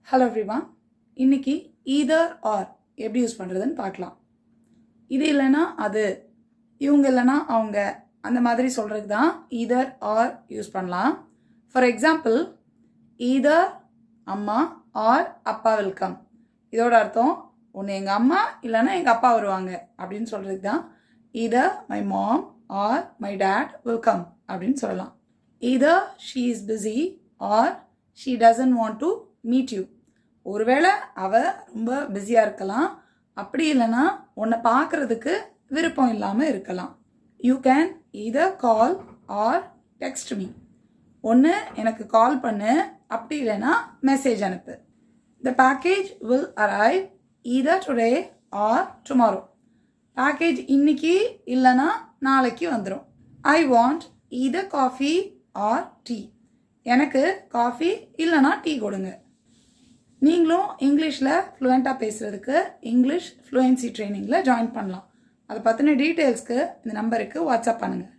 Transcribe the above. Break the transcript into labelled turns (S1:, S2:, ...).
S1: Hello everyone. இன்னைக்கு ether R எப்படி use பண்ணுறதுன்னு பார்க்கலாம். இது இல்லைன்னா அது, இவங்க இல்லைன்னா அவங்க, அந்த மாதிரி சொல்கிறதுக்கு தான் ஈதர் ஆர் யூஸ் பண்ணலாம். ஃபார் எக்ஸாம்பிள், ஈதர் அம்மா ஆர் அப்பா வெல்கம். இதோட அர்த்தம் ஒன்று எங்கள் அம்மா இல்லைன்னா எங்கள் அப்பா வருவாங்க அப்படின்னு சொல்கிறதுக்கு தான் either my mom or my dad welcome அப்படின்னு சொல்லலாம். Either she is busy or she doesn't want to meet you. ஒருவேளை அவள் ரொம்ப பிஸியாக இருக்கலாம், அப்படி இல்லைன்னா உன்னை பார்க்குறதுக்கு விருப்பம் இல்லாமல் இருக்கலாம். You can either call or text me. ஒன்று எனக்கு கால் பண்ணு, அப்படி இல்லைன்னா மெசேஜ் அனுப்பு. The package will arrive either today or tomorrow. Package இன்னைக்கு இல்லைன்னா நாளைக்கு வந்துடும். I want either coffee or tea. எனக்கு காஃபி இல்லைன்னா டீ கொடுங்க. நீங்களும் இங்கிலீஷில் ஃப்ளூயண்ட்டாக பேசுகிறதுக்கு இங்கிலீஷ் ஃப்ளூயன்சி ட்ரைனிங்கில் ஜாயின் பண்ணலாம். அதை பற்றின டீட்டெயில்ஸ்க்கு இந்த நம்பருக்கு வாட்ஸ்அப் பண்ணுங்கள்.